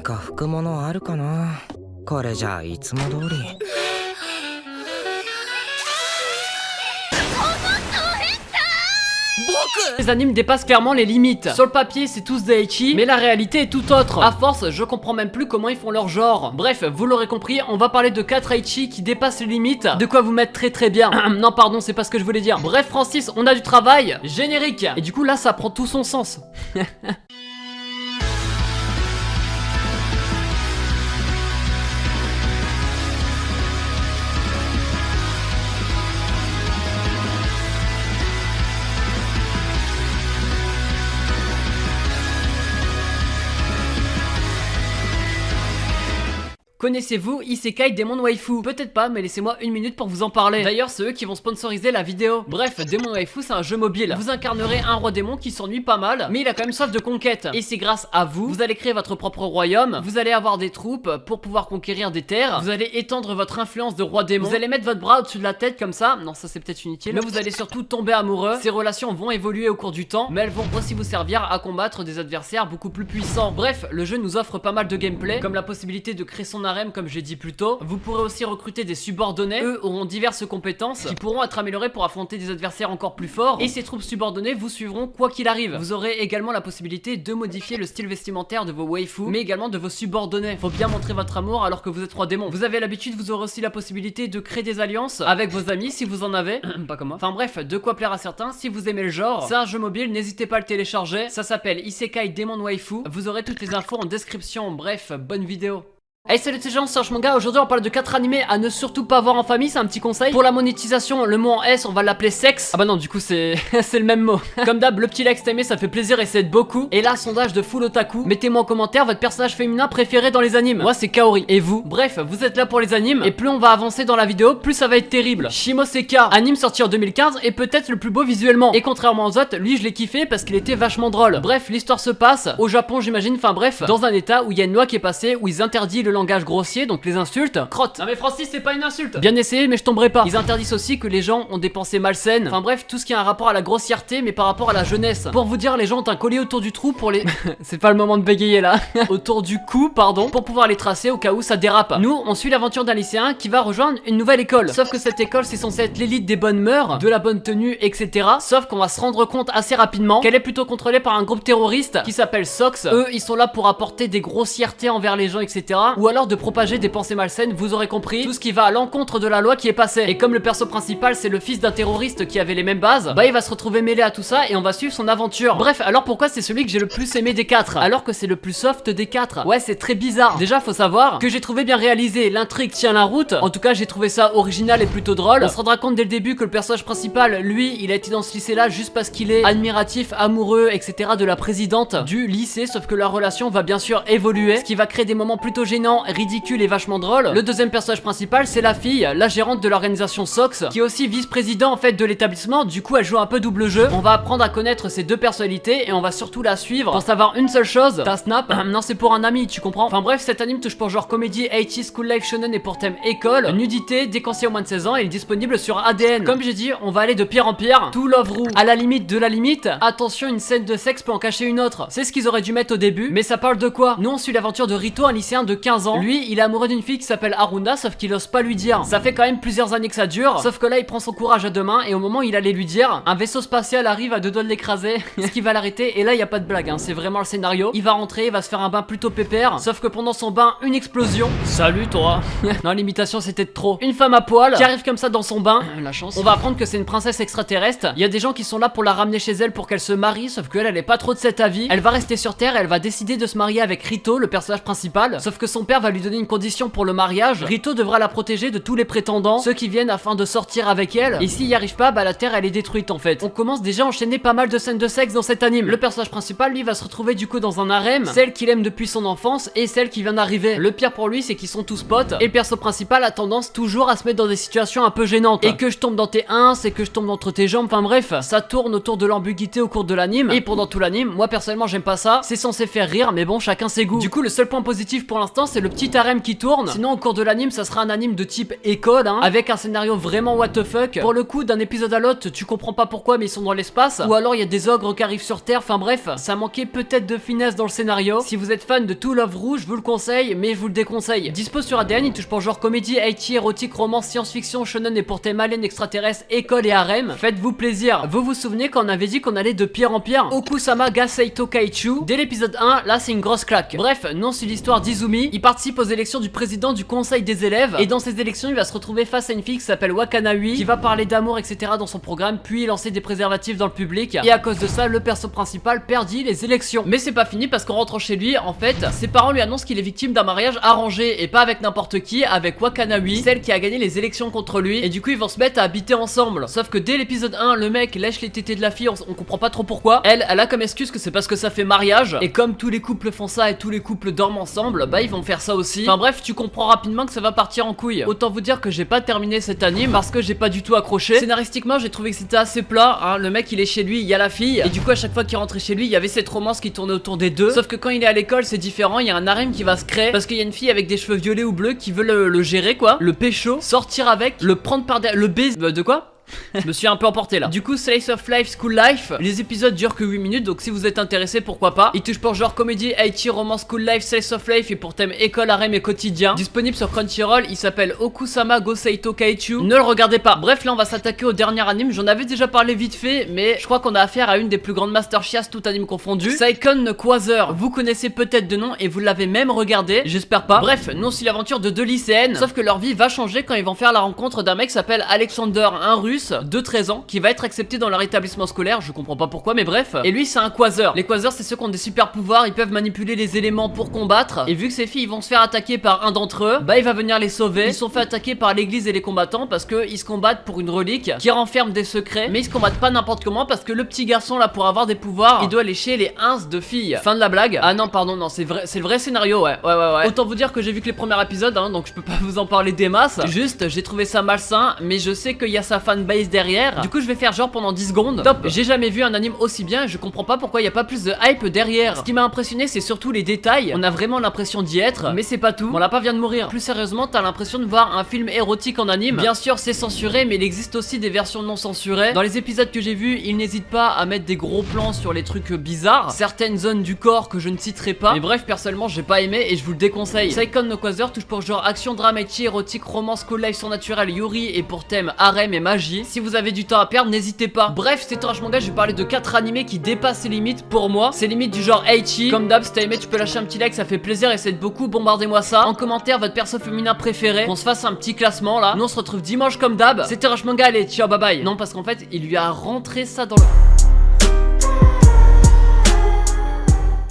何か拭くものあるかな。これじゃあいつも通り。Les animes dépassent clairement les limites. Sur le papier, c'est tous des ecchi, mais la réalité est tout autre. À force, je comprends même plus comment ils font leur genre. Bref, vous l'aurez compris, on va parler de 4 ecchi qui dépassent les limites. De quoi vous mettre très bien. Non, pardon, c'est pas ce que je voulais dire. Bref, Francis, on a du travail. Générique. Et du coup, là, ça prend tout son sens. Connaissez-vous Isekai Demon Waifu? Peut-être pas, mais laissez-moi une minute pour vous en parler. D'ailleurs, c'est eux qui vont sponsoriser la vidéo. Bref, Demon Waifu, c'est un jeu mobile. Vous incarnerez un roi démon qui s'ennuie pas mal, mais il a quand même soif de conquête. Et c'est grâce à vous, vous allez créer votre propre royaume, vous allez avoir des troupes pour pouvoir conquérir des terres, vous allez étendre votre influence de roi démon, vous allez mettre votre bras au-dessus de la tête comme ça, non ça c'est peut-être inutile, mais vous allez surtout tomber amoureux. Ces relations vont évoluer au cours du temps, mais elles vont aussi vous servir à combattre des adversaires beaucoup plus puissants. Bref, le jeu nous offre pas mal de gameplay, comme la possibilité de créer son harem comme j'ai dit plus tôt. Vous pourrez aussi recruter des subordonnés, eux auront diverses compétences qui pourront être améliorées pour affronter des adversaires encore plus forts, et ces troupes subordonnées vous suivront quoi qu'il arrive. Vous aurez également la possibilité de modifier le style vestimentaire de vos waifus, mais également de vos subordonnés. Faut bien montrer votre amour alors que vous êtes roi démon. Vous avez l'habitude, vous aurez aussi la possibilité de créer des alliances avec vos amis si vous en avez, pas comme moi. Enfin bref, de quoi plaire à certains si vous aimez le genre. C'est un jeu mobile, n'hésitez pas à le télécharger. Ça s'appelle Isekai Demon Waifu. Vous aurez toutes les infos en description. Bref, bonne vidéo. Hey salut ces gens, c'est Serge Manga. Aujourd'hui on parle de 4 animés à ne surtout pas voir en famille, c'est un petit conseil. Pour la monétisation, le mot en S on va l'appeler sexe. Ah bah non du coup c'est c'est le même mot. Comme d'hab, le petit like si t'aimé, ça fait plaisir et ça aide beaucoup. Et là, sondage de full otaku, mettez-moi en commentaire votre personnage féminin préféré dans les animes. Moi c'est Kaori, et vous? Bref, vous êtes là pour les animes, et plus on va avancer dans la vidéo, plus ça va être terrible. Shimoseka, anime sorti en 2015, est peut-être le plus beau visuellement. Et contrairement aux autres, lui je l'ai kiffé parce qu'il était vachement drôle. Bref, l'histoire se passe au Japon j'imagine, enfin bref, dans un état où il y a une loi qui est passée, où ils interdisent le langage grossier, donc les insultes. Crotte. Non mais Francis, c'est pas une insulte. Bien essayé, mais je tomberai pas. Ils interdisent aussi que les gens ont des pensées malsaines. Enfin bref, tout ce qui a un rapport à la grossièreté, mais par rapport à la jeunesse. Pour vous dire, les gens ont un collier autour du trou pour les... c'est pas le moment de bégayer là. Autour du cou, pardon, pour pouvoir les tracer au cas où ça dérape. Nous, on suit l'aventure d'un lycéen qui va rejoindre une nouvelle école. Sauf que cette école, c'est censé être l'élite des bonnes mœurs, de la bonne tenue, etc. Sauf qu'on va se rendre compte assez rapidement qu'elle est plutôt contrôlée par un groupe terroriste qui s'appelle SOX. Eux, ils sont là pour apporter des grossièretés envers les gens, etc. Ou alors de propager des pensées malsaines, vous aurez compris, tout ce qui va à l'encontre de la loi qui est passée. Et comme le perso principal c'est le fils d'un terroriste qui avait les mêmes bases, bah il va se retrouver mêlé à tout ça et on va suivre son aventure. Bref, alors pourquoi c'est celui que j'ai le plus aimé des 4 alors que c'est le plus soft des 4? Ouais, c'est très bizarre. Déjà faut savoir que j'ai trouvé bien réalisé, l'intrigue tient la route, en tout cas j'ai trouvé ça original et plutôt drôle. On se rendra compte dès le début que le personnage principal, lui, il a été dans ce lycée là juste parce qu'il est admiratif, amoureux, etc. de la présidente du lycée, sauf que leur relation va bien sûr évoluer, ce qui va créer des moments plutôt gênants, ridicules et vachement drôles. Le deuxième personnage principal c'est la fille, la gérante de l'organisation SOX, qui est aussi vice-président en fait de l'établissement, du coup elle joue un peu double jeu. On va apprendre à connaître ces deux personnalités et on va surtout la suivre pour savoir une seule chose. Ta snap, non c'est pour un ami, tu comprends? Enfin bref, cet anime touche pour genre comédie, 80 school life shonen et pour thème école, nudité, déconseillé au moins de 16 ans et il est disponible sur ADN. Comme j'ai dit, on va aller de pire en pire, tout love roux à la limite de la limite. Attention, une scène de sexe peut en cacher une autre. C'est ce qu'ils auraient dû mettre au début, mais ça parle de quoi? Nous on suit l'aventure de Rito, un lycéen de 15 ans. Lui, il est amoureux d'une fille qui s'appelle Aruna, sauf qu'il ose pas lui dire. Ça fait quand même plusieurs années que ça dure, sauf que là il prend son courage à deux mains et au moment où il allait lui dire, un vaisseau spatial arrive à deux doigts de l'écraser, ce qui va l'arrêter. Et là il y a pas de blague, hein, c'est vraiment le scénario. Il va rentrer, il va se faire un bain plutôt pépère, sauf que pendant son bain, une explosion. Salut toi. Non, l'imitation c'était de trop. Une femme à poil qui arrive comme ça dans son bain, la chance. On va apprendre que c'est une princesse extraterrestre. Il y a des gens qui sont là pour la ramener chez elle pour qu'elle se marie, sauf qu'elle elle est pas trop de cet avis. Elle va rester sur terre et elle va décider de se marier avec Rito, le personnage principal, sauf que son père va lui donner une condition pour le mariage. Rito devra la protéger de tous les prétendants, ceux qui viennent afin de sortir avec elle. Et s'il y arrive pas, bah la terre elle est détruite en fait. On commence déjà à enchaîner pas mal de scènes de sexe dans cet anime. Le personnage principal lui va se retrouver du coup dans un harem, celle qu'il aime depuis son enfance et celle qui vient d'arriver. Le pire pour lui c'est qu'ils sont tous potes et le perso principal a tendance toujours à se mettre dans des situations un peu gênantes. Et que je tombe dans tes uns, c'est que je tombe entre tes jambes, enfin bref, ça tourne autour de l'ambiguïté au cours de l'anime. Et pendant tout l'anime, moi personnellement j'aime pas ça, c'est censé faire rire mais bon chacun ses goûts. Du coup le seul point positif pour l'instant c'est c'est le petit harem qui tourne. Sinon au cours de l'anime ça sera un anime de type école hein, avec un scénario vraiment what the fuck. Pour le coup d'un épisode à l'autre tu comprends pas pourquoi mais ils sont dans l'espace. Ou alors il y a des ogres qui arrivent sur terre, enfin bref, ça manquait peut-être de finesse dans le scénario. Si vous êtes fan de tout Love Rouge, je vous le conseille, mais je vous le déconseille. Dispo sur ADN, il touche pour genre comédie, IT, érotique, romance, science-fiction, shonen et pour thème alien, extraterrestre, école et harem. Faites-vous plaisir. Vous vous souvenez quand on avait dit qu'on allait de pire en pire? Okusama ga Seito Kaichu. Dès l'épisode 1, là c'est une grosse claque. Bref, non c'est l'histoire d'Izumi. Il participe aux élections du président du conseil des élèves. Et dans ces élections, il va se retrouver face à une fille qui s'appelle Wakanawi, qui va parler d'amour, etc. dans son programme, puis lancer des préservatifs dans le public. Et à cause de ça, le perso principal perdit les élections. Mais c'est pas fini parce qu'en rentrant chez lui, en fait, ses parents lui annoncent qu'il est victime d'un mariage arrangé et pas avec n'importe qui, avec Wakanawi, celle qui a gagné les élections contre lui. Et du coup, ils vont se mettre à habiter ensemble. Sauf que dès l'épisode 1, le mec lèche les tétés de la fille, on comprend pas trop pourquoi. Elle a comme excuse que c'est parce que ça fait mariage. Et comme tous les couples font ça et tous les couples dorment ensemble, bah ils vont faire ça aussi. Enfin bref, tu comprends rapidement que ça va partir en couille. Autant vous dire que j'ai pas terminé cet anime parce que j'ai pas du tout accroché. Scénaristiquement, j'ai trouvé que c'était assez plat. Hein. Le mec, il est chez lui, il y a la fille. Et du coup, à chaque fois qu'il rentrait chez lui, il y avait cette romance qui tournait autour des deux. Sauf que quand il est à l'école, c'est différent. Il y a un harem qui va se créer parce qu'il y a une fille avec des cheveux violets ou bleus qui veut le gérer, quoi. Le pécho, sortir avec, le prendre par derrière, le baiser. De quoi? Je me suis un peu emporté là. Du coup, Slice of Life, School Life, les épisodes durent que 8 minutes, donc si vous êtes intéressé, pourquoi pas. Il touche pour genre comédie, IT, romance, School Life, Slice of Life et pour thème école, harem et quotidien. Disponible sur Crunchyroll, il s'appelle Okusama go Seito Kaichu. Ne le regardez pas. Bref, là on va s'attaquer au dernier anime. J'en avais déjà parlé vite fait, mais je crois qu'on a affaire à une des plus grandes master chias, tout anime confondu. Saikon no Quasar. Vous connaissez peut-être de nom et vous l'avez même regardé, j'espère pas. Bref, non, c'est l'aventure de deux lycéennes, sauf que leur vie va changer quand ils vont faire la rencontre d'un mec qui s'appelle Alexander, un russe de 13 ans, qui va être accepté dans leur établissement scolaire, je comprends pas pourquoi mais bref. Et lui c'est un quasar. Les quasars c'est ceux qui ont des super pouvoirs, ils peuvent manipuler les éléments pour combattre. Et vu que ces filles vont se faire attaquer par un d'entre eux, bah il va venir les sauver. Ils sont fait attaquer par l'église et les combattants parce que ils se combattent pour une relique qui renferme des secrets. Mais ils se combattent pas n'importe comment parce que le petit garçon là pour avoir des pouvoirs, il doit lécher les ins de filles. Fin de la blague. Ah non pardon, non c'est vrai, c'est le vrai scénario, ouais. Autant vous dire que j'ai vu que les premiers épisodes hein, donc je peux pas vous en parler des masses. Juste j'ai trouvé ça malsain, mais je sais qu'il y a sa fanbase derrière. Du coup je vais faire genre pendant 10 secondes. Top. J'ai jamais vu un anime aussi bien et je comprends pas pourquoi il y a pas plus de hype derrière. Ce qui m'a impressionné c'est surtout les détails. On a vraiment l'impression d'y être, mais c'est pas tout. Bon la pas vient de mourir. Plus sérieusement t'as l'impression de voir un film érotique en anime. Bien sûr c'est censuré mais il existe aussi des versions non censurées. Dans les épisodes que j'ai vus ils n'hésitent pas à mettre des gros plans sur les trucs bizarres. Certaines zones du corps que je ne citerai pas. Mais bref personnellement j'ai pas aimé et je vous le déconseille. Saikon no Quasar touche pour genre action, drame, érotique, romance, school life surnaturel, yuri et pour thème harem et magie. Si vous avez du temps à perdre n'hésitez pas. Bref, c'est Trash Manga, je vais parler de 4 animés qui dépassent les limites pour moi. C'est limites du genre Aichi. Comme d'hab, si t'as aimé, tu peux lâcher un petit like, ça fait plaisir et c'est beaucoup. Bombardez-moi ça. En commentaire, votre perso féminin préféré. Qu'on se fasse un petit classement là. Nous on se retrouve dimanche comme d'hab. C'était Trash Manga, allez, ciao, bye bye. Non, parce qu'en fait, il lui a rentré ça dans le...